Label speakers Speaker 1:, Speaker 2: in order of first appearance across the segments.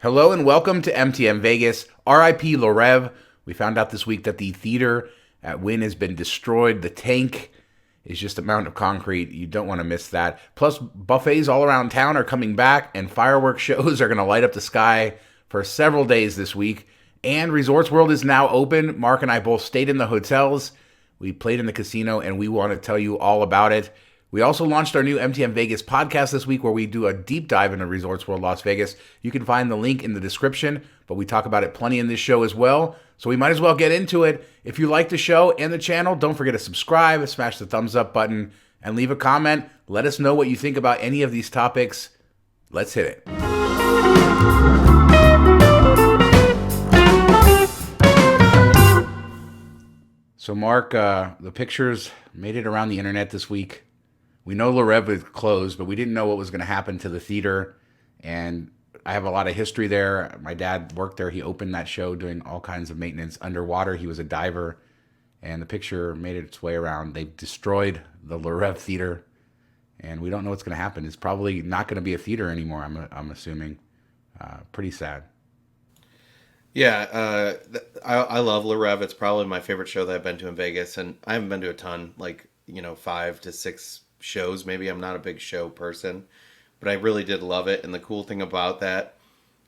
Speaker 1: Hello and welcome to MtM Vegas. RIP Rêve. We found out this week that the theater at Wynn has been destroyed. The tank is just a mountain of concrete. You don't want to miss that. Plus, buffets all around town are coming back, and fireworks shows are going to light up the sky for several days this week. And Resorts World is now open. Mark and I both stayed in the hotels. We played in the casino, and we want to tell you all about it. We also launched our new MtM Vegas podcast this week where we do a deep dive into Resorts World Las Vegas. You can find the link in the description, but we talk about it plenty in this show as well. So we might as well get into it. If you like the show and the channel, don't forget to subscribe, smash the thumbs up button, and leave a comment. Let us know what you think about any of these topics. Let's hit it. So Mark, the pictures made it around the internet this week. We know Rêve is closed, but we didn't know what was going to happen to the theater. And I have a lot of history there. My dad worked there. He opened that show doing all kinds of maintenance underwater. He was a diver. And the picture made its way around. They destroyed the Rêve theater. And we don't know what's going to happen. It's probably not going to be a theater anymore, I'm assuming. Pretty sad.
Speaker 2: Yeah, I love Rêve. It's probably my favorite show that I've been to in Vegas. And I haven't been to a ton, 5 to 6 shows. Maybe I'm not a big show person, but I really did love it. And the cool thing about that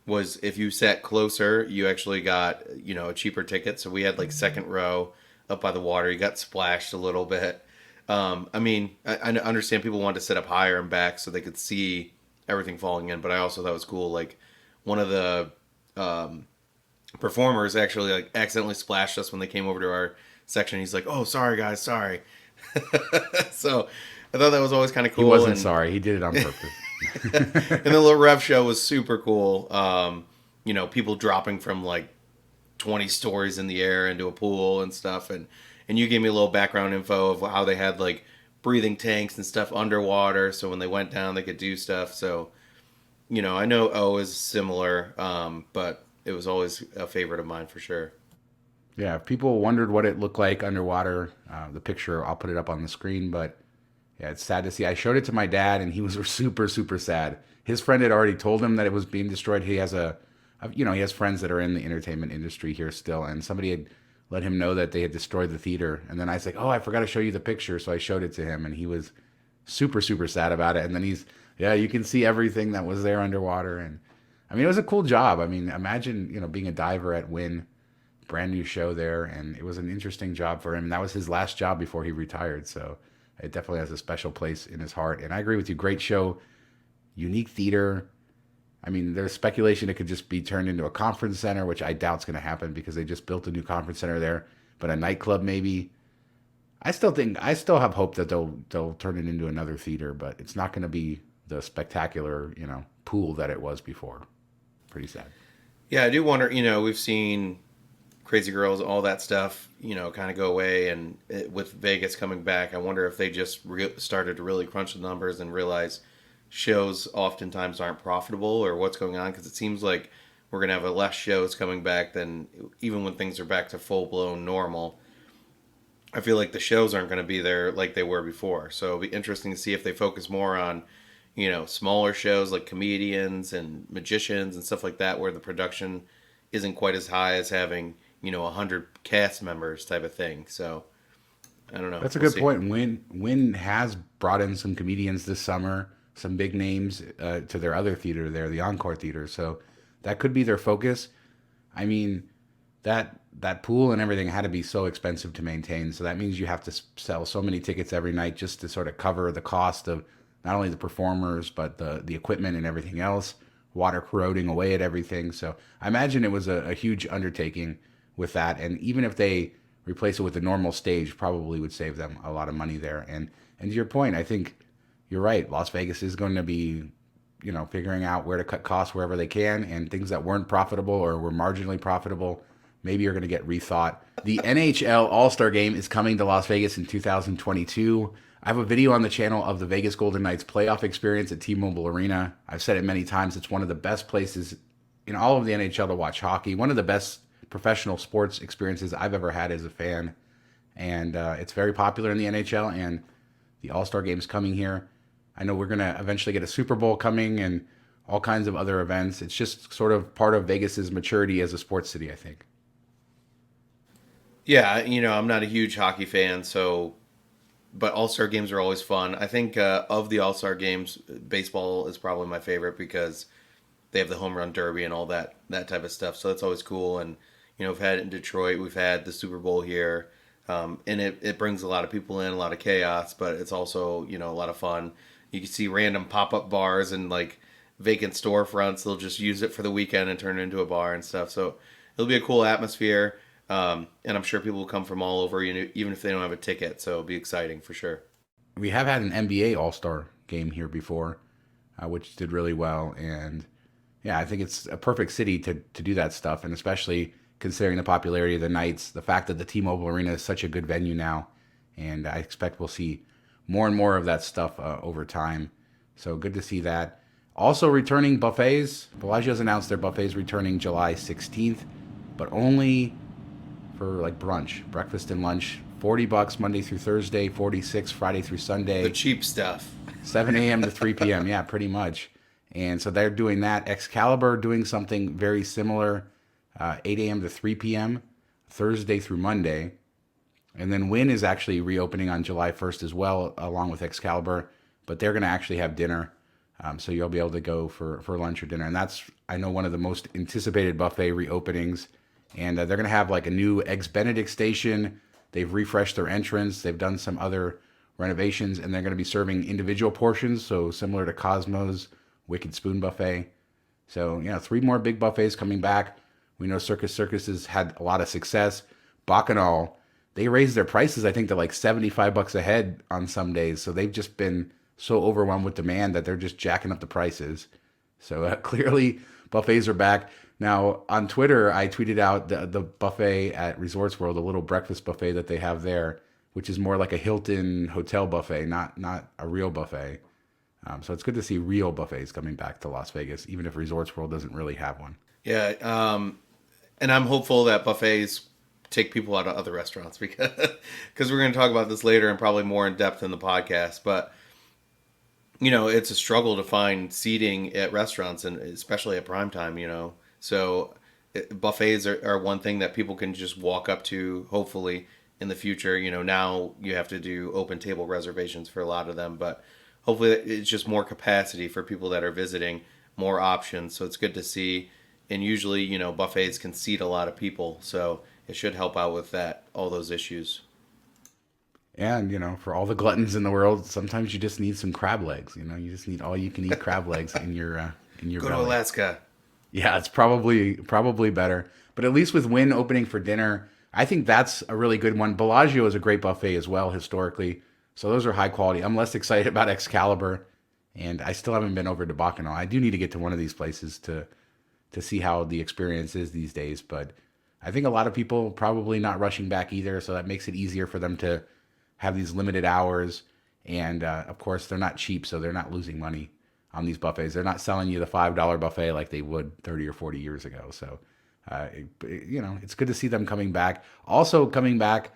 Speaker 2: was if you sat closer, you actually got, a cheaper ticket. So we had second row up by the water. You got splashed a little bit. I understand people wanted to sit up higher and back so they could see everything falling in, but I also thought it was cool. One of the performers actually accidentally splashed us when they came over to our section. He's like, "Oh, sorry guys, sorry." So I thought that was always kind of cool.
Speaker 1: He wasn't sorry. He did it on purpose.
Speaker 2: And the little Rêve show was super cool. People dropping from 20 stories in the air into a pool and stuff. And you gave me a little background info of how they had breathing tanks and stuff underwater. So when they went down, they could do stuff. So, I know O is similar, but it was always a favorite of mine for sure.
Speaker 1: Yeah, if people wondered what it looked like underwater, the picture, I'll put it up on the screen, but yeah, it's sad to see. I showed it to my dad, and he was super, super sad. His friend had already told him that it was being destroyed. He has he has friends that are in the entertainment industry here still, and somebody had let him know that they had destroyed the theater. And then I was like, "Oh, I forgot to show you the picture," so I showed it to him, and he was super, super sad about it. And then you can see everything that was there underwater, and it was a cool job. Imagine being a diver at Wynn. Brand new show there, and it was an interesting job for him. That was his last job before he retired, so it definitely has a special place in his heart. And I agree with you. Great show, unique theater. There's speculation it could just be turned into a conference center, which I doubt's going to happen because they just built a new conference center there. But a nightclub maybe. I still have hope that they'll turn it into another theater, but it's not going to be the spectacular pool that it was before. Pretty sad.
Speaker 2: Yeah, I do wonder. We've seen Crazy Girls, all that stuff, kind of go away. And with Vegas coming back, I wonder if they just started to really crunch the numbers and realize shows oftentimes aren't profitable or what's going on. Because it seems like we're going to have less shows coming back than even when things are back to full-blown normal. I feel like the shows aren't going to be there like they were before. So it'll be interesting to see if they focus more on, smaller shows like comedians and magicians and stuff like that, where the production isn't quite as high as having 100 cast members type of thing. So I don't know.
Speaker 1: That's a good point. Wynn has brought in some comedians this summer, some big names to their other theater there, the Encore Theater. So that could be their focus. That pool and everything had to be so expensive to maintain. So that means you have to sell so many tickets every night just to sort of cover the cost of not only the performers, but the equipment and everything else, water corroding away at everything. So I imagine it was a huge undertaking with that. And even if they replace it with a normal stage, probably would save them a lot of money there. And to your point, I think you're right. Las Vegas is going to be, figuring out where to cut costs wherever they can, and things that weren't profitable or were marginally profitable, maybe you're going to get rethought. The NHL All Star game is coming to Las Vegas in 2022. I have a video on the channel of the Vegas Golden Knights playoff experience at T-Mobile Arena. I've said it many times. It's one of the best places in all of the NHL to watch hockey. One of the best professional sports experiences I've ever had as a fan. And it's very popular in the NHL, and the All-Star Game's coming here. I know we're going to eventually get a Super Bowl coming, and all kinds of other events. It's just sort of part of Vegas's maturity as a sports city, I think.
Speaker 2: Yeah, I'm not a huge hockey fan, so but All Star games are always fun. I think of the All Star games, baseball is probably my favorite because they have the home run derby and all that type of stuff. So that's always cool. And we've had it in Detroit, we've had the Super Bowl here, and it brings a lot of people in, a lot of chaos, but it's also a lot of fun. You can see random pop up bars and like vacant storefronts. They'll just use it for the weekend and turn it into a bar and stuff. So it'll be a cool atmosphere. And I'm sure people will come from all over, even if they don't have a ticket. So it'll be exciting for sure.
Speaker 1: We have had an NBA All Star game here before, which did really well. And yeah, I think it's a perfect city to do that stuff. And especially considering the popularity of the Knights, the fact that the T-Mobile Arena is such a good venue now. And I expect we'll see more and more of that stuff over time. So good to see that. Also returning buffets. Bellagio's announced their buffets returning July 16th, but only for like brunch, breakfast and lunch. $40 Monday through Thursday, 46 Friday through Sunday.
Speaker 2: The cheap stuff.
Speaker 1: 7 a.m. to 3 p.m. Yeah, pretty much. And so they're doing that. Excalibur doing something very similar, 8 a.m. to 3 p.m. Thursday through Monday. And then Wynn is actually reopening on July 1st as well, along with Excalibur. But they're going to actually have dinner. So you'll be able to go for lunch or dinner. And that's, I know, one of the most anticipated buffet reopenings. And they're going to have like a new Eggs Benedict station. They've refreshed their entrance. They've done some other renovations. And they're going to be serving individual portions. So similar to Cosmo's Wicked Spoon Buffet. So, 3 more big buffets coming back. We know Circus Circus has had a lot of success. Bacchanal, they raised their prices, I think, to like $75 a head on some days. So they've just been so overwhelmed with demand that they're just jacking up the prices. So clearly buffets are back. Now, on Twitter, I tweeted out the buffet at Resorts World, a little breakfast buffet that they have there, which is more like a Hilton hotel buffet, not a real buffet. So it's good to see real buffets coming back to Las Vegas, even if Resorts World doesn't really have one.
Speaker 2: Yeah, and I'm hopeful that buffets take people out of other restaurants because we're going to talk about this later and probably more in depth in the podcast. But it's a struggle to find seating at restaurants, and especially at prime time. So buffets are one thing that people can just walk up to, hopefully, in the future. Now you have to do open table reservations for a lot of them, but hopefully it's just more capacity for people that are visiting, more options. So it's good to see. And usually, buffets can seat a lot of people. So it should help out with all those issues.
Speaker 1: And, for all the gluttons in the world, sometimes you just need some crab legs. You just need all you can eat crab legs in your
Speaker 2: Go
Speaker 1: belly.
Speaker 2: to Alaska.
Speaker 1: Yeah, it's probably better. But at least with Wynn opening for dinner, I think that's a really good one. Bellagio is a great buffet as well, historically. So those are high quality. I'm less excited about Excalibur, and I still haven't been over to Bacchanal. I do need to get to one of these places to see how the experience is these days. But I think a lot of people probably not rushing back either, so that makes it easier for them to have these limited hours. And of course, they're not cheap, so they're not losing money on these buffets. They're not selling you the $5 buffet like they would 30 or 40 years ago. So, it's good to see them coming back. Also coming back,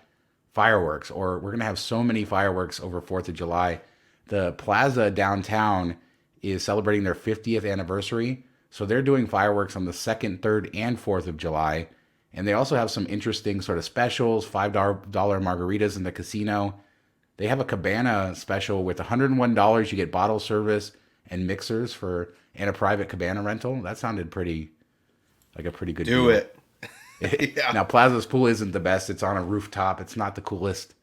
Speaker 1: fireworks, or we're going to have so many fireworks over 4th of July. The Plaza downtown is celebrating their 50th anniversary. So they're doing fireworks on the 2nd, 3rd, and 4th of July. And they also have some interesting sort of specials, $5 margaritas in the casino. They have a cabana special with $101. You get bottle service and mixers and a private cabana rental. That sounded like a pretty good deal.
Speaker 2: Do it. Yeah.
Speaker 1: Now, Plaza's pool isn't the best. It's on a rooftop. It's not the coolest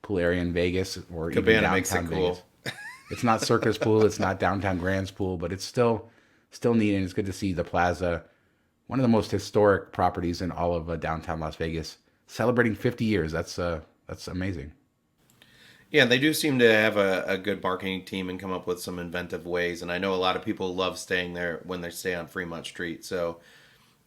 Speaker 1: pool area in Vegas or
Speaker 2: Cabana
Speaker 1: even downtown
Speaker 2: makes it cool.
Speaker 1: Vegas. It's not Circus Pool. It's not Downtown Grand's pool, but it's still neat, and it's good to see the Plaza, one of the most historic properties in all of downtown Las Vegas, celebrating 50 years. That's amazing.
Speaker 2: Yeah, they do seem to have a good marketing team and come up with some inventive ways. And I know a lot of people love staying there when they stay on Fremont Street. So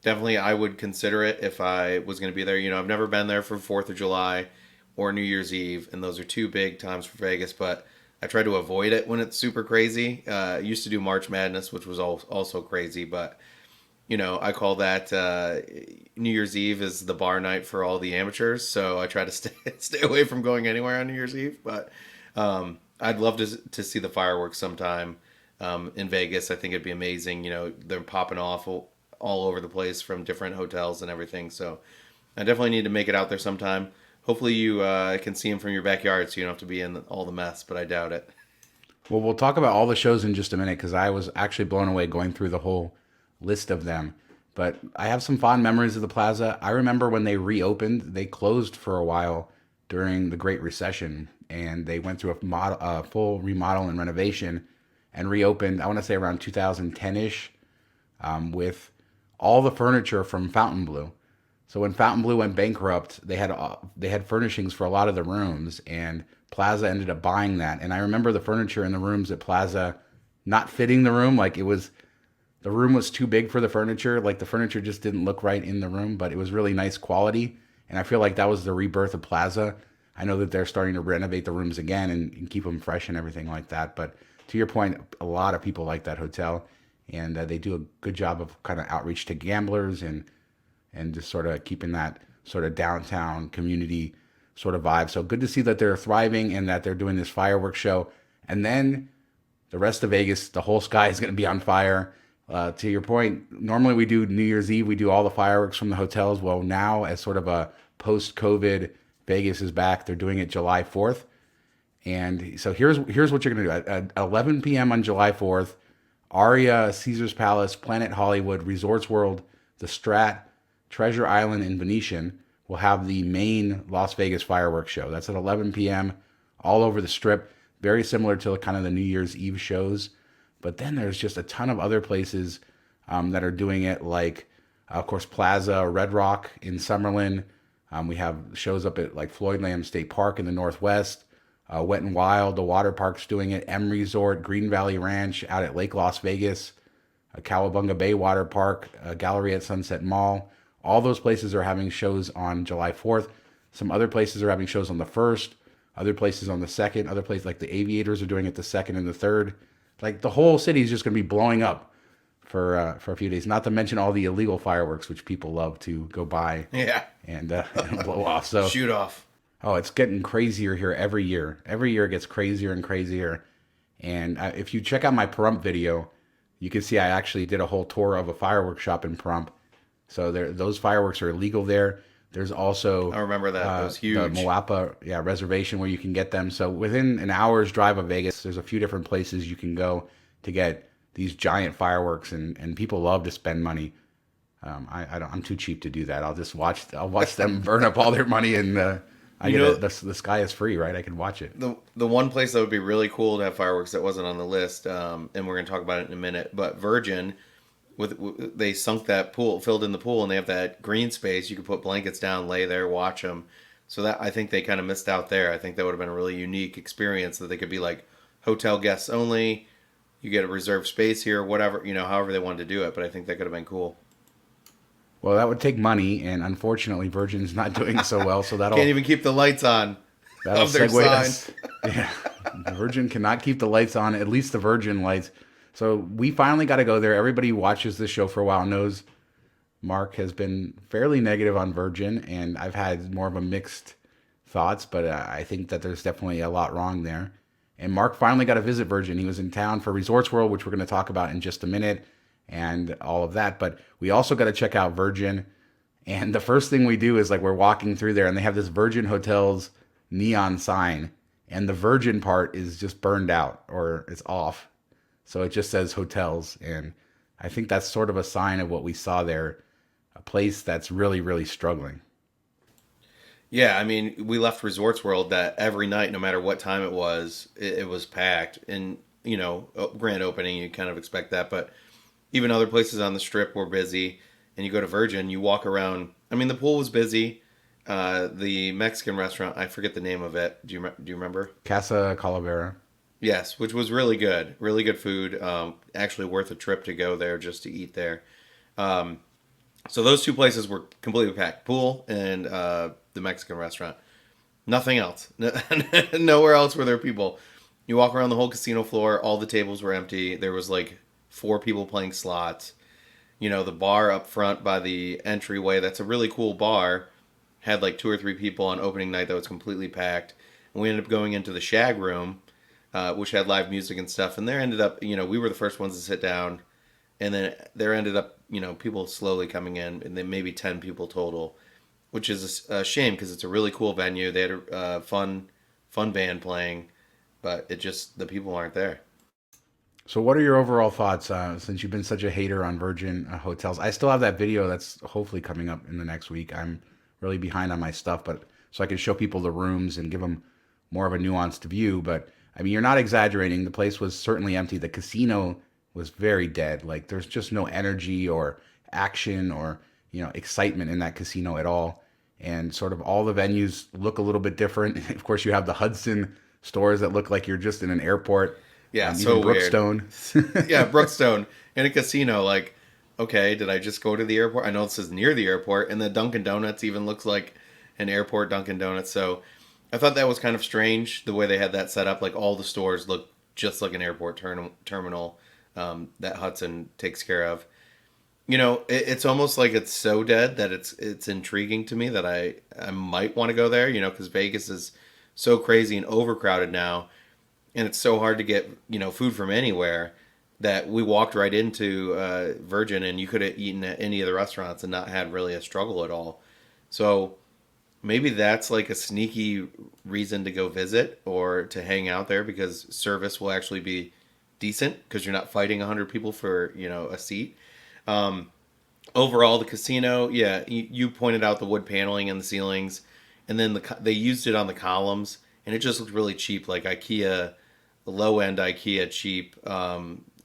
Speaker 2: definitely I would consider it if I was going to be there. I've never been there for 4th of July or New Year's Eve, and those are 2 big times for Vegas, but I try to avoid it when it's super crazy. I used to do March Madness, which was also crazy, but I call that New Year's Eve is the bar night for all the amateurs. So I try to stay away from going anywhere on New Year's Eve. But I'd love to see the fireworks sometime. in Vegas. I think it'd be amazing. You know, they're popping off all over the place from different hotels and everything. So I definitely need to make it out there sometime. Hopefully you can see them from your backyard so you don't have to be in all the mess, but I doubt it.
Speaker 1: Well, we'll talk about all the shows in just a minute because I was actually blown away going through the whole list of them. But I have some fond memories of the Plaza. I remember when they reopened, they closed for a while during the Great Recession, and they went through a full remodel and renovation and reopened, I want to say around 2010-ish, with all the furniture from Fontainebleau. So when Fontainebleau went bankrupt, they had furnishings for a lot of the rooms, and Plaza ended up buying that. And I remember the furniture in the rooms at Plaza not fitting the room. Like the room was too big for the furniture. Like the furniture just didn't look right in the room, but it was really nice quality. And I feel like that was the rebirth of Plaza. I know that they're starting to renovate the rooms again and keep them fresh and everything like that. But to your point, a lot of people like that hotel, and they do a good job of kind of outreach to gamblers and just sort of keeping that sort of downtown community sort of vibe. So good to see that they're thriving and that they're doing this fireworks show. And then the rest of Vegas, the whole sky is going to be on fire. To your point, normally we do New Year's Eve, we do all the fireworks from the hotels. Well, now as sort of a post-COVID, Vegas is back. They're doing it July 4th. And so here's what you're going to do. At 11 p.m. on July 4th, Aria, Caesars Palace, Planet Hollywood, Resorts World, the Strat, Treasure Island, and Venetian will have the main Las Vegas fireworks show. That's at 11 p.m. all over the Strip. Very similar to kind of the New Year's Eve shows. But then there's just a ton of other places that are doing it, like, of course, Plaza, Red Rock in Summerlin. We have shows up at like Floyd Lamb State Park in the Northwest. Wet and Wild, the water park's doing it. M Resort, Green Valley Ranch out at Lake Las Vegas. Cowabunga Bay Water Park, Gallery at Sunset Mall. All those places are having shows on July 4th. Some other places are having shows on the 1st. Other places on the 2nd. Other places like the Aviators are doing it the 2nd and the 3rd. Like the whole city is just going to be blowing up for a few days. Not to mention all the illegal fireworks, which people love to go buy
Speaker 2: Yeah.
Speaker 1: and and blow off. So
Speaker 2: Shoot off.
Speaker 1: oh, it's getting crazier here every year. Every year it gets crazier and crazier. And if you check out my Pahrump video, you can see I actually did a whole tour of a fireworks shop in Pahrump. So those fireworks are illegal there. There's also
Speaker 2: I remember that. That was huge.
Speaker 1: the Moapa reservation where you can get them. So within an hour's drive of Vegas, there's a few different places you can go to get these giant fireworks, and people love to spend money. I'm too cheap to do that. I'll watch them burn up all their money, and the sky is free, right? I can watch it.
Speaker 2: The one place that would be really cool to have fireworks that wasn't on the list, and we're going to talk about it in a minute, but Virgin, they sunk that pool, filled in the pool, and they have that green space. You could put blankets down, lay there, watch them. So that I think they kind of missed out there. I think that would have been a really unique experience that they could be like hotel guests only. You get a reserved space here, whatever, however they wanted to do it. But I think that could have been cool.
Speaker 1: Well, that would take money, and unfortunately, Virgin's not doing so well. So
Speaker 2: Can't even keep the lights on of their
Speaker 1: segue
Speaker 2: sign.
Speaker 1: us. Yeah, Virgin cannot keep the lights on. At least the Virgin lights. So we finally got to go there. Everybody who watches this show for a while knows Mark has been fairly negative on Virgin, and I've had more of a mixed thoughts, but I think that there's definitely a lot wrong there. And Mark finally got to visit Virgin. He was in town for Resorts World, which we're going to talk about in just a minute, and all of that. But we also got to check out Virgin. And the first thing we do is like we're walking through there, and they have this Virgin Hotels neon sign, and the Virgin part is just burned out or it's off. So it just says hotels, and I think that's sort of a sign of what we saw there, a place that's really, really struggling.
Speaker 2: Yeah, I mean, we left Resorts World that every night, no matter what time it was packed. And, grand opening, you kind of expect that. But even other places on the Strip were busy. And you go to Virgin, you walk around. I mean, the pool was busy. The Mexican restaurant, I forget the name of it. Do you remember?
Speaker 1: Casa Calavera.
Speaker 2: Yes, which was really good. Really good food. Actually worth a trip to go there just to eat there. So those two places were completely packed. Pool and the Mexican restaurant. Nothing else. Nowhere else were there people. You walk around the whole casino floor. All the tables were empty. There was like 4 people playing slots. The bar up front by the entryway, that's a really cool bar, had like 2 or 3 people on opening night that was completely packed. And we ended up going into the shag room, which had live music and stuff. And there ended up, we were the first ones to sit down, and then there ended up, people slowly coming in, and then maybe 10 people total, which is a shame because it's a really cool venue. They had a fun band playing, but it just the people aren't there.
Speaker 1: So, what are your overall thoughts since you've been such a hater on Virgin hotels? I still have that video that's hopefully coming up in the next week. I'm really behind on my stuff, but so I can show people the rooms and give them more of a nuanced view. But I mean, you're not exaggerating. The place was certainly empty. The casino was very dead. Like, there's just no energy or action or excitement in that casino at all. And sort of all the venues look a little bit different. Of course, you have the Hudson stores that look like you're just in an airport.
Speaker 2: Yeah,
Speaker 1: Even
Speaker 2: so weird.
Speaker 1: Brookstone.
Speaker 2: Yeah, Brookstone in a casino. Like, okay, did I just go to the airport? I know this is near the airport, and the Dunkin' Donuts even looks like an airport Dunkin' Donuts. So I thought that was kind of strange the way they had that set up. Like all the stores look just like an airport terminal that Hudson takes care of. It's almost like it's so dead that it's intriguing to me that I might want to go there. Because Vegas is so crazy and overcrowded now, and it's so hard to get food from anywhere that we walked right into Virgin, and you could have eaten at any of the restaurants and not had really a struggle at all. So maybe that's like a sneaky reason to go visit or to hang out there because service will actually be decent because you're not fighting 100 people for a seat. Overall, the casino, yeah, you pointed out the wood paneling in the ceilings, and then they used it on the columns, and it just looked really cheap, like IKEA, low end IKEA cheap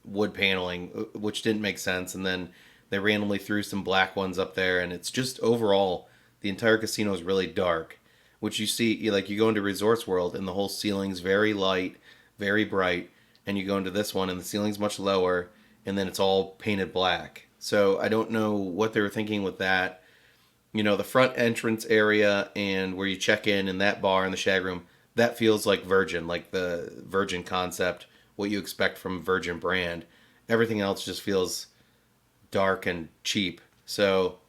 Speaker 2: wood paneling, which didn't make sense. And then they randomly threw some black ones up there, and it's just overall the entire casino is really dark, which you see like you go into Resorts World and the whole ceiling's very light, very bright, and you go into this one and the ceiling's much lower, and then it's all painted black. So I don't know what they were thinking with that. The front entrance area and where you check in and that bar and the shag room, that feels like Virgin, like the Virgin concept, what you expect from Virgin brand. Everything else just feels dark and cheap. So,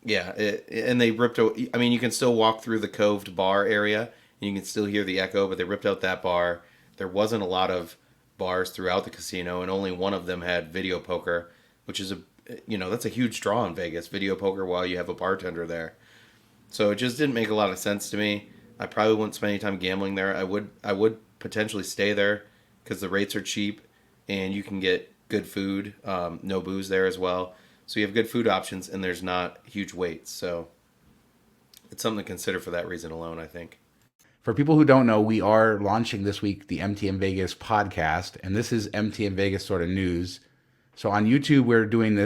Speaker 2: yeah, and they ripped out, I mean, you can still walk through the coved bar area and you can still hear the echo, but they ripped out that bar. There wasn't a lot of bars throughout the casino, and only one of them had video poker, which is that's a huge draw in Vegas, video poker while you have a bartender there. So it just didn't make a lot of sense to me. I probably wouldn't spend any time gambling there. I would potentially stay there because the rates are cheap and you can get good food, no booze there as well. So you have good food options and there's not huge waits. So it's something to consider for that reason alone, I think.
Speaker 1: For people who don't know, we are launching this week the MtM Vegas podcast, and this is MtM Vegas sort of news. So on YouTube,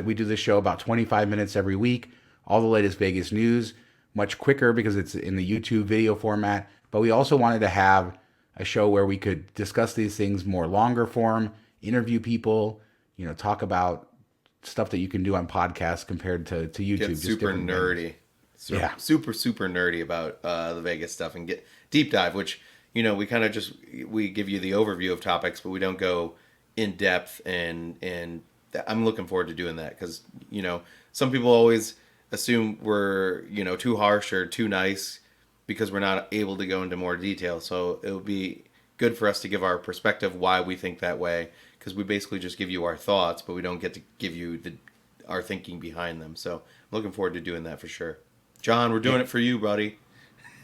Speaker 1: we do this show about 25 minutes every week, all the latest Vegas news, much quicker because it's in the YouTube video format. But we also wanted to have a show where we could discuss these things more longer form, interview people, talk about stuff that you can do on podcasts compared to YouTube.
Speaker 2: Get
Speaker 1: just
Speaker 2: super
Speaker 1: different
Speaker 2: nerdy.
Speaker 1: things. Yeah.
Speaker 2: Super nerdy about the Vegas stuff and get deep dive, which, we kind of we give you the overview of topics, but we don't go in depth and I'm looking forward to doing that because, some people always assume we're, too harsh or too nice because we're not able to go into more detail. So it would be good for us to give our perspective why we think that way because we basically just give you our thoughts, but we don't get to give you our thinking behind them. So I'm looking forward to doing that for sure. John, we're doing it for you, buddy.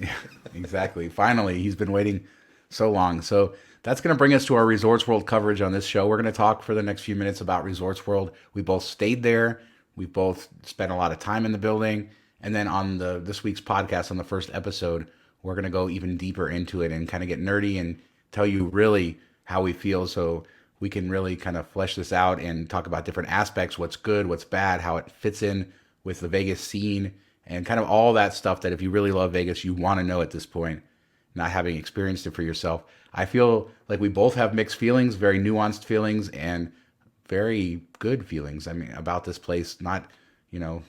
Speaker 1: Yeah, exactly. Finally, he's been waiting so long. So that's going to bring us to our Resorts World coverage on this show. We're going to talk for the next few minutes about Resorts World. We both stayed there. We both spent a lot of time in the building. And then on this week's podcast, on the first episode, we're going to go even deeper into it and kind of get nerdy and tell you really how we feel so we can really kind of flesh this out and talk about different aspects, what's good, what's bad, how it fits in with the Vegas scene, and kind of all that stuff that if you really love Vegas, you want to know at this point, not having experienced it for yourself. I feel like we both have mixed feelings, very nuanced feelings, and very good feelings. I mean, about this place, not,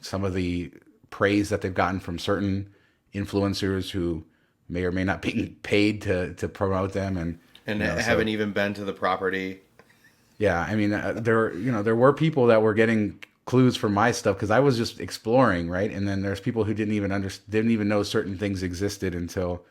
Speaker 1: some of the praise that they've gotten from certain influencers who may or may not be paid to promote them. And
Speaker 2: haven't even been to the property.
Speaker 1: Yeah. I mean, there were people that were getting clues from my stuff because I was just exploring, right? And then there's people who didn't even know certain things existed until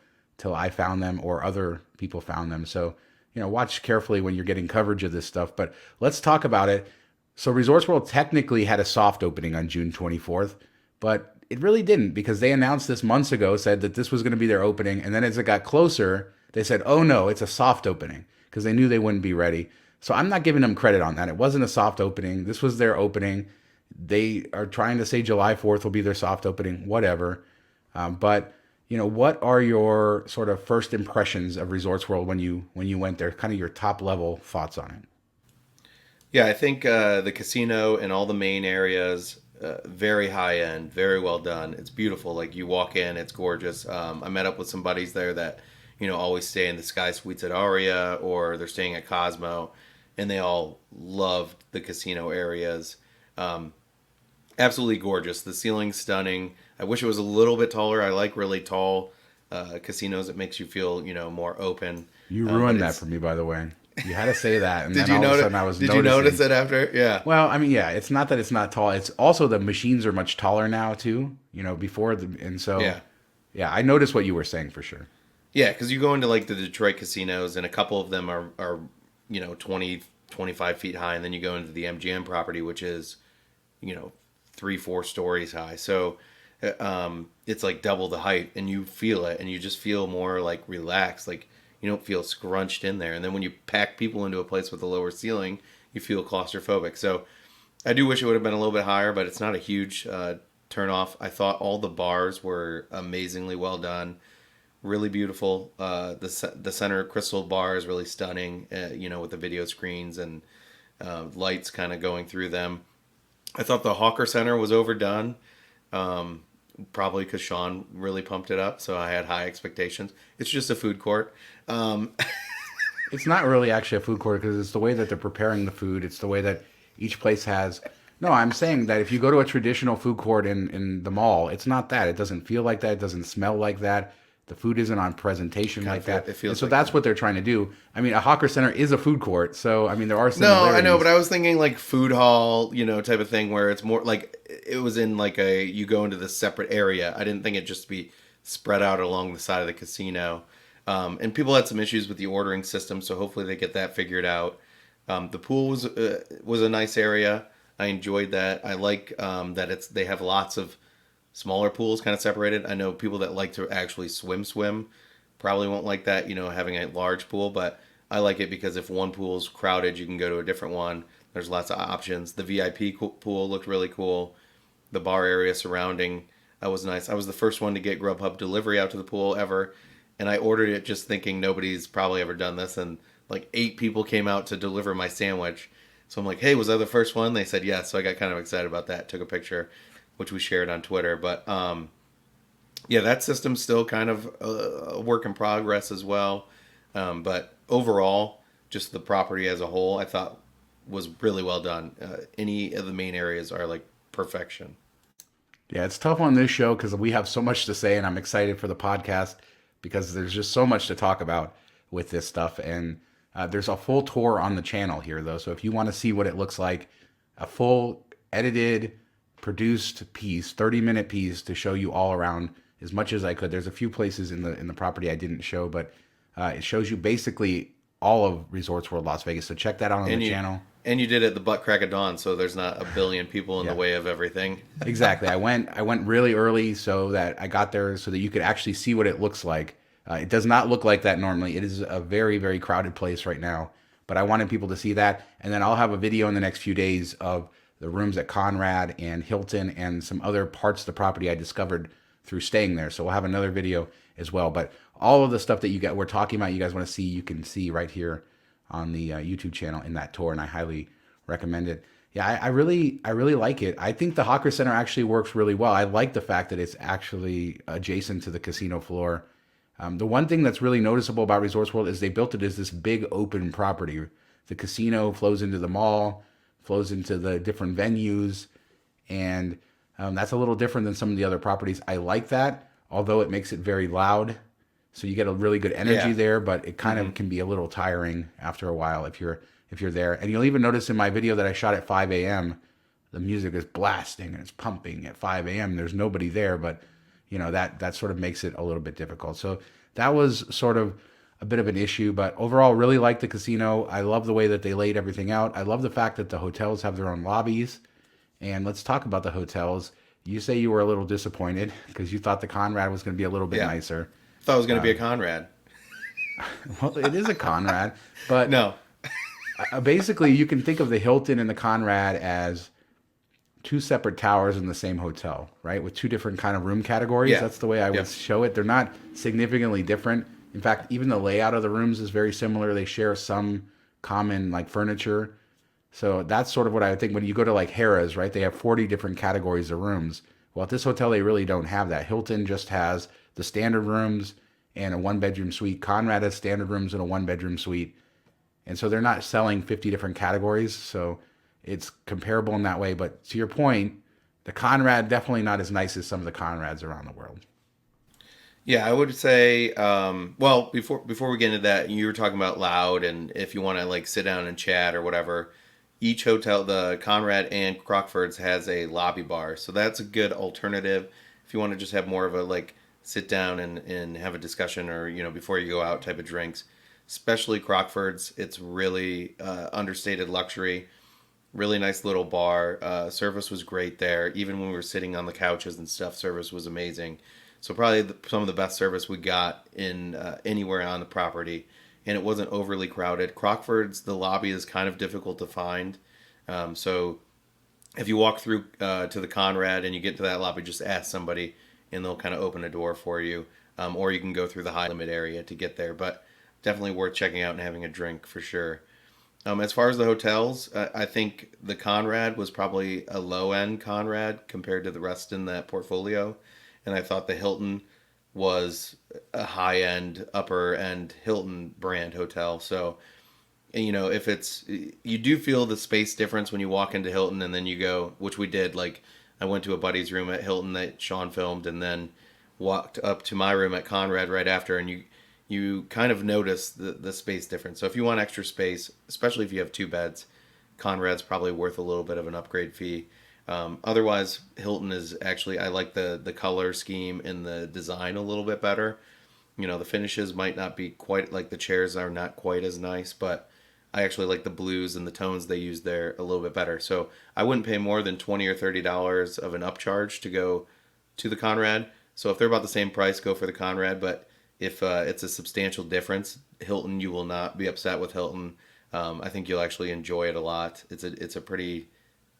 Speaker 1: I found them or other people found them. So watch carefully when you're getting coverage of this stuff. But let's talk about it. So Resorts World technically had a soft opening on June 24th, but it really didn't because they announced this months ago, said that this was going to be their opening. And then as it got closer, they said, oh no, it's a soft opening because they knew they wouldn't be ready. So I'm not giving them credit on that. It wasn't a soft opening. This was their opening. They are trying to say July 4th will be their soft opening, whatever. But what are your sort of first impressions of Resorts World when you went there? Kind of your top level thoughts on it.
Speaker 2: Yeah, I think the casino and all the main areas, very high end, very well done. It's beautiful. Like you walk in, it's gorgeous. I met up with some buddies there that, always stay in the Sky Suites at Aria or they're staying at Cosmo, and they all loved the casino areas. Absolutely gorgeous. The ceiling's stunning. I wish it was a little bit taller. I like really tall casinos. It makes you feel, more open.
Speaker 1: You ruined that for me, by the way. You had to say that, and
Speaker 2: Did
Speaker 1: then
Speaker 2: you
Speaker 1: all of a
Speaker 2: notice?
Speaker 1: sudden I was
Speaker 2: Did
Speaker 1: noticing.
Speaker 2: you notice it after? Yeah.
Speaker 1: Well, I mean, yeah, it's not that it's not tall. It's also the machines are much taller now too. And so yeah, I noticed what you were saying for sure.
Speaker 2: Yeah, because you go into like the Detroit casinos, and a couple of them are 20, 25 feet high, and then you go into the MGM property, which is 3-4 stories high. So it's like double the height, and you feel it, and you just feel more like relaxed, like you don't feel scrunched in there. And then when you pack people into a place with a lower ceiling, you feel claustrophobic. So I do wish it would have been a little bit higher, but it's not a huge turn off. I thought all the bars were amazingly well done. Really beautiful. The center crystal bar is really stunning, with the video screens and lights kind of going through them. I thought the Hawker Center was overdone, probably because Shawn really pumped it up, so I had high expectations. It's just a food court.
Speaker 1: It's not really actually a food court because it's the way that they're preparing the food. It's the way that each place has. No, I'm saying that if you go to a traditional food court in the mall, it's not that. It doesn't feel like that. It doesn't smell like that. The food isn't on presentation like that.
Speaker 2: It feels
Speaker 1: and so
Speaker 2: like
Speaker 1: that's
Speaker 2: that.
Speaker 1: what they're trying to do. I mean, a Hawker Center is a food court, so I mean there are
Speaker 2: No,
Speaker 1: similarities.
Speaker 2: I know, but I was thinking like food hall, type of thing where it's more like it was in like you go into this separate area. I didn't think it just be spread out along the side of the casino. And people had some issues with the ordering system, so hopefully they get that figured out. The pool was a nice area. I enjoyed that. I like that they have lots of smaller pools kind of separated. I know people that like to actually swim probably won't like that, having a large pool, but I like it because if one pool's crowded, you can go to a different one. There's lots of options. The VIP pool looked really cool. The bar area surrounding was nice. I was the first one to get Grubhub delivery out to the pool ever, and I ordered it just thinking nobody's probably ever done this, and like 8 people came out to deliver my sandwich. So I'm like, hey, was I the first one? They said yes, so I got kind of excited about that. Took a picture, which we shared on Twitter. But yeah, that system's still kind of a work in progress as well. But overall, just the property as a whole, I thought was really well done. Any of the main areas are like perfection.
Speaker 1: Yeah, it's tough on this show because we have so much to say, and I'm excited for the podcast because there's just so much to talk about with this stuff. And there's a full tour on the channel here, though. So if you want to see what it looks like, a full edited, produced piece, 30-minute piece to show you all around as much as I could. There's a few places in the property I didn't show, but it shows you basically all of Resorts World Las Vegas. So check that out on the channel.
Speaker 2: And you did it at the butt crack of dawn, so there's not a billion people in
Speaker 1: Yeah.
Speaker 2: the way of everything.
Speaker 1: Exactly. I went really early so that I got there so that you could actually see what it looks like. It does not look like that normally. It is a very, very crowded place right now. But I wanted people to see that. And then I'll have a video in the next few days of the rooms at Conrad and Hilton and some other parts of the property I discovered through staying there. So we'll have another video as well. But all of the stuff that we're talking about, you guys want to see, you can see right here on the YouTube channel in that tour, and I highly recommend it. Yeah, I really like it. I think the Hawker Center actually works really well. I like the fact that it's actually adjacent to the casino floor. The one thing that's really noticeable about Resorts World is they built it as this big open property. The casino flows into the mall, flows into the different venues, and that's a little different than some of the other properties. I like that, although it makes it very loud. So you get a really good energy there, but it kind of can be a little tiring after a while if you're there. And you'll even notice in my video that I shot at 5 a.m., the music is blasting and it's pumping at 5 a.m. There's nobody there, but that sort of makes it a little bit difficult. So that was sort of a bit of an issue. But overall, really like the casino. I love the way that they laid everything out. I love the fact that the hotels have their own lobbies. And let's talk about the hotels. You say you were a little disappointed because you thought the Conrad was going to be a little bit
Speaker 2: Yeah,
Speaker 1: nicer.
Speaker 2: thought it was going to be a Conrad.
Speaker 1: Well, it is a Conrad, but
Speaker 2: No,
Speaker 1: basically you can think of the Hilton and the Conrad as two separate towers in the same hotel, right? With two different kind of room categories.
Speaker 2: yeah,
Speaker 1: That's the way I would
Speaker 2: yep,
Speaker 1: show it. They're not significantly different. In fact, even the layout of the rooms is very similar. They share some common like furniture. So that's sort of what I would think when you go to like Harrah's, right? They have 40 different categories of rooms. Well, at this hotel, they really don't have that. Hilton just has the standard rooms and a one bedroom suite. Conrad has standard rooms and a one bedroom suite. And so they're not selling 50 different categories. So it's comparable in that way. But to your point, the Conrad definitely not as nice as some of the Conrads around the world.
Speaker 2: yeah. I would say, well, before we get into that, you were talking about loud, and if you want to like sit down and chat or whatever. Each hotel, the Conrad and Crockford's, has a lobby bar, so that's a good alternative if you want to just have more of a like sit down and have a discussion, or before you go out type of drinks. Especially Crockford's, it's really understated luxury. Really nice little bar. Service was great there. Even when we were sitting on the couches and stuff, service was amazing. So probably some of the best service we got in anywhere on the property, and it wasn't overly crowded. Crockford's, the lobby is kind of difficult to find. So if you walk through to the Conrad and you get to that lobby, just ask somebody, and they'll kind of open a door for you. Or you can go through the high limit area to get there. But definitely worth checking out and having a drink for sure. As far as the hotels, I think the Conrad was probably a low end Conrad compared to the rest in that portfolio, and I thought the Hilton was a high end, upper end Hilton brand hotel. So, if it's you do feel the space difference when you walk into Hilton and then you go, which we did. Like I went to a buddy's room at Hilton that Shawn filmed, and then walked up to my room at Conrad right after, and you kind of notice the space difference. So if you want extra space, especially if you have two beds, Conrad's probably worth a little bit of an upgrade fee. Otherwise, Hilton is actually, I like the color scheme and the design a little bit better. The finishes might not be quite like the chairs are not quite as nice, but I actually like the blues and the tones they use there a little bit better. So I wouldn't pay more than $20 or $30 of an upcharge to go to the Conrad. So if they're about the same price, go for the Conrad. But if it's a substantial difference, Hilton, you will not be upset with Hilton. I think you'll actually enjoy it a lot. It's a pretty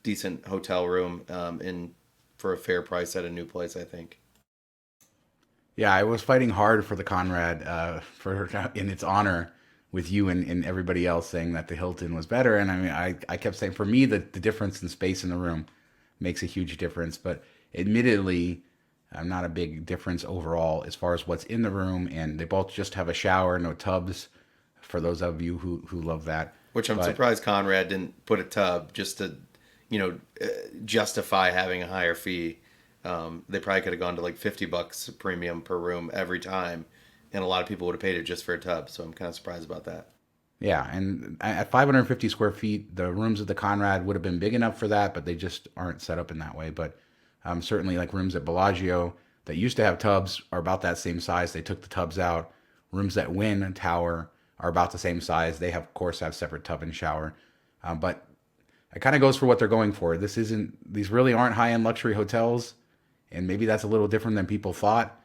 Speaker 2: decent hotel room, in for a fair price at a new place, I think.
Speaker 1: Yeah, I was fighting hard for the Conrad for in its honor with you and everybody else saying that the Hilton was better. And I mean, I kept saying for me the difference in space in the room makes a huge difference. But admittedly, not a big difference overall as far as what's in the room. And they both just have a shower, no tubs, for those of you who love that.
Speaker 2: Which I'm
Speaker 1: But
Speaker 2: surprised Conrad didn't put a tub just to, justify having a higher fee. They probably could have gone to like $50 premium per room every time, and a lot of people would have paid it just for a tub. So I'm kind of surprised about that.
Speaker 1: yeah, and at 550 square feet, the rooms at the Conrad would have been big enough for that, but they just aren't set up in that way. But certainly, like rooms at Bellagio that used to have tubs are about that same size. They took the tubs out. Rooms at Wynn Tower are about the same size. They have, of course, have separate tub and shower. But it kind of goes for what they're going for. These really aren't high-end luxury hotels, and maybe that's a little different than people thought.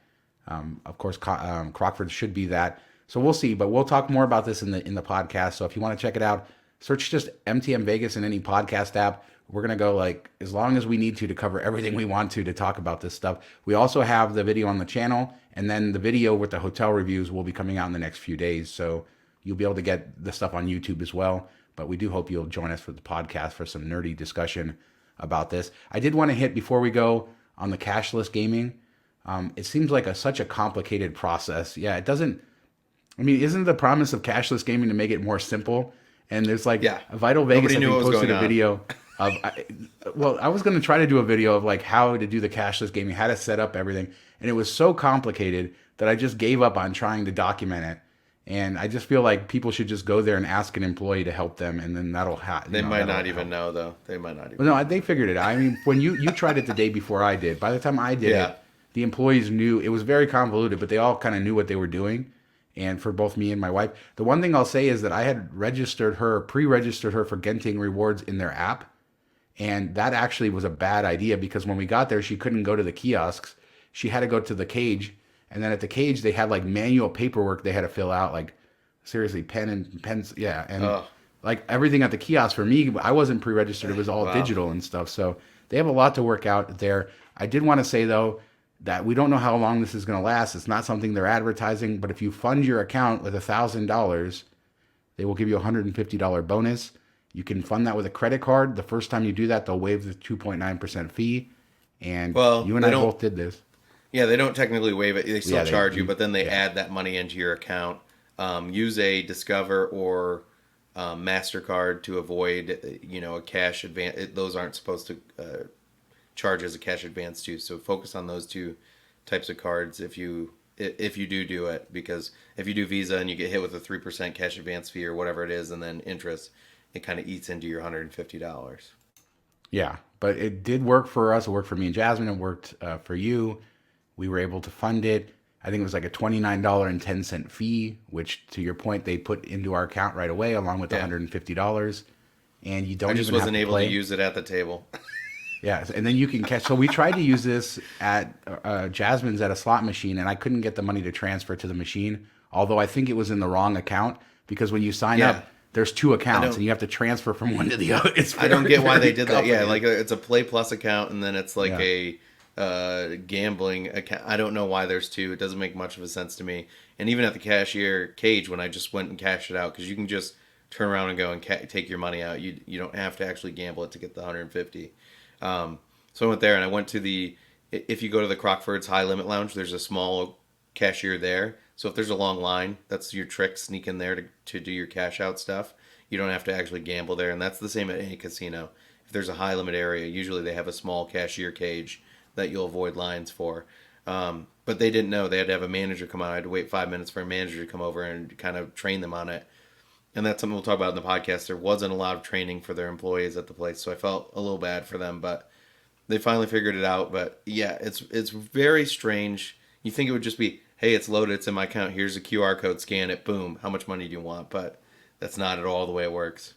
Speaker 1: Of course, Crockford should be that. So we'll see, but we'll talk more about this in the podcast. So if you want to check it out, search just MTM Vegas in any podcast app. We're gonna go like as long as we need to cover everything we want to talk about this stuff. We also have the video on the channel, and then the video with the hotel reviews will be coming out in the next few days. So you'll be able to get the stuff on YouTube as well. But we do hope you'll join us for the podcast for some nerdy discussion about this. I did want to hit before we go on the cashless gaming. It seems like such a complicated process. Yeah, it doesn't. I mean, isn't the promise of cashless gaming to make it more simple? And there's like
Speaker 2: Yeah,
Speaker 1: Vital Vegas,
Speaker 2: nobody
Speaker 1: I
Speaker 2: knew
Speaker 1: think,
Speaker 2: what was
Speaker 1: posted
Speaker 2: going
Speaker 1: a
Speaker 2: on.
Speaker 1: video of. I was going to try to do a video of like how to do the cashless gaming, how to set up everything, and it was so complicated that I just gave up on trying to document it. And I just feel like people should just go there and ask an employee to help them, and then that'll
Speaker 2: They might
Speaker 1: that'll
Speaker 2: not even
Speaker 1: help.
Speaker 2: know though. They might not even.
Speaker 1: Well, no, they figured it out. I mean, when you tried it the day before I did, by the time I did
Speaker 2: Yeah.
Speaker 1: it, the employees knew it was very convoluted, but they all kind of knew what they were doing. and for both me and my wife. The one thing I'll say is that I had pre-registered her for getting rewards in their app. And that actually was a bad idea because when we got there, she couldn't go to the kiosks. She had to go to the cage. And then at the cage, they had like manual paperwork they had to fill out, like seriously, pen and pens. Yeah. And
Speaker 2: Oh,
Speaker 1: like everything at the kiosk for me, I wasn't pre-registered. It was all
Speaker 2: wow.
Speaker 1: digital and stuff. So they have a lot to work out there. I did want to say though, that we don't know how long this is going to last. It's not something they're advertising, but if you fund your account with $1,000, they will give you a $150 bonus. You can fund that with a credit card. The first time you do that, they'll waive the 2.9% fee. And
Speaker 2: Well,
Speaker 1: you and
Speaker 2: they
Speaker 1: I
Speaker 2: don't.
Speaker 1: both did this.
Speaker 2: Yeah, they don't technically waive it. They still
Speaker 1: Yeah,
Speaker 2: charge you, but then they
Speaker 1: yeah,
Speaker 2: add that money into your account. Use a Discover or Mastercard to avoid, a cash advance. Those aren't supposed to charge as a cash advance too. So focus on those two types of cards if you do it, because if you do Visa and you get hit with a 3% cash advance fee or whatever it is, and then interest, it kind of eats into your $150.
Speaker 1: yeah. But it did work for us. It worked for me and Jasmine. It worked for you. We were able to fund it. I think it was like a $29.10 fee, which to your point, they put into our account right away along with the
Speaker 2: Yeah,
Speaker 1: $150. And you
Speaker 2: I
Speaker 1: don't
Speaker 2: just
Speaker 1: even have
Speaker 2: wasn't
Speaker 1: to
Speaker 2: able to
Speaker 1: play.
Speaker 2: use it at the table.
Speaker 1: Yeah, and then you can catch. So we tried to use this at Jasmine's at a slot machine, and I couldn't get the money to transfer to the machine. Although I think it was in the wrong account because when you sign
Speaker 2: Yeah,
Speaker 1: up, there's two
Speaker 2: I
Speaker 1: accounts, and
Speaker 2: don't.
Speaker 1: you have to transfer from one to the other. It's
Speaker 2: I don't
Speaker 1: very,
Speaker 2: get why they
Speaker 1: very
Speaker 2: did that. Yeah,
Speaker 1: complicated.
Speaker 2: like it's a Play Plus account, and then it's like
Speaker 1: Yeah,
Speaker 2: a gambling account. I don't know why there's two. It doesn't make much of a sense to me. And even at the cashier cage, when I just went and cashed it out, because you can just turn around and go and take your money out. You don't have to actually gamble it to get the 150. So I went there and I went to if you go to the Crockford's High Limit Lounge, there's a small cashier there. So if there's a long line, that's your trick. Sneak in there to do your cash out stuff. You don't have to actually gamble there, and that's the same at any casino. If there's a high limit area, usually they have a small cashier cage that you'll avoid lines for. But they didn't know. They had to have a manager come out. I had to wait 5 minutes for a manager to come over and kind of train them on it. And that's something we'll talk about in the podcast. There wasn't a lot of training for their employees at the place, so I felt a little bad for them, but they finally figured it out. But yeah, it's very strange. You think it would just be, hey, it's loaded, it's in my account. Here's a QR code, scan it, boom. How much money do you want? But that's not at all the way it works.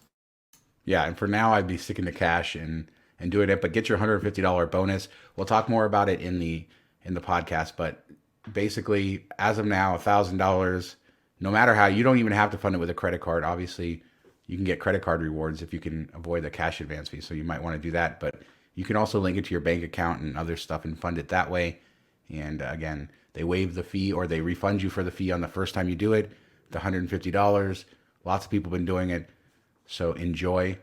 Speaker 1: yeah. And for now, I'd be sticking to cash and doing it. But get your $150 bonus. We'll talk more about it in the podcast. But basically, as of now, $1,000. No matter how, you don't even have to fund it with a credit card. Obviously, you can get credit card rewards if you can avoid the cash advance fee. So you might want to do that. But you can also link it to your bank account and other stuff and fund it that way. And again, they waive the fee or they refund you for the fee on the first time you do it, the $150. Lots of people have been doing it. So enjoy.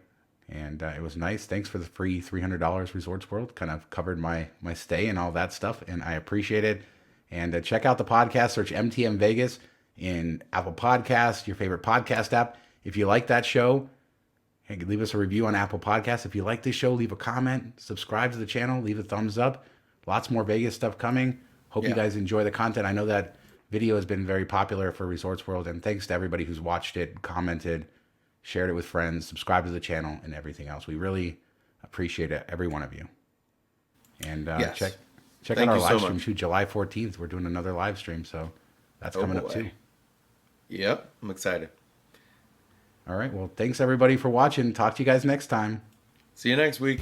Speaker 1: And it was nice. Thanks for the free $300 Resorts World. Kind of covered my stay and all that stuff. And I appreciate it. And check out the podcast. Search MTM Vegas in Apple Podcasts, your favorite podcast app. If you like that show, hey, leave us a review on Apple Podcasts. If you like this show, leave a comment, subscribe to the channel, leave a thumbs up. Lots more Vegas stuff coming. Hope you
Speaker 2: Yeah.
Speaker 1: guys enjoy the content. I know that video has been very popular for Resorts World, and thanks to everybody who's watched it, commented, shared it with friends, subscribed to the channel, and everything else. We really appreciate it, every one of you. And
Speaker 2: Yes.
Speaker 1: check out
Speaker 2: Thank
Speaker 1: our
Speaker 2: you so
Speaker 1: live stream
Speaker 2: much.
Speaker 1: too. July 14th, we're doing another live stream, so that's
Speaker 2: Oh
Speaker 1: coming up too.
Speaker 2: boy. Yep. I'm excited.
Speaker 1: All right. Well, thanks everybody for watching. Talk to you guys next time.
Speaker 2: See you next week.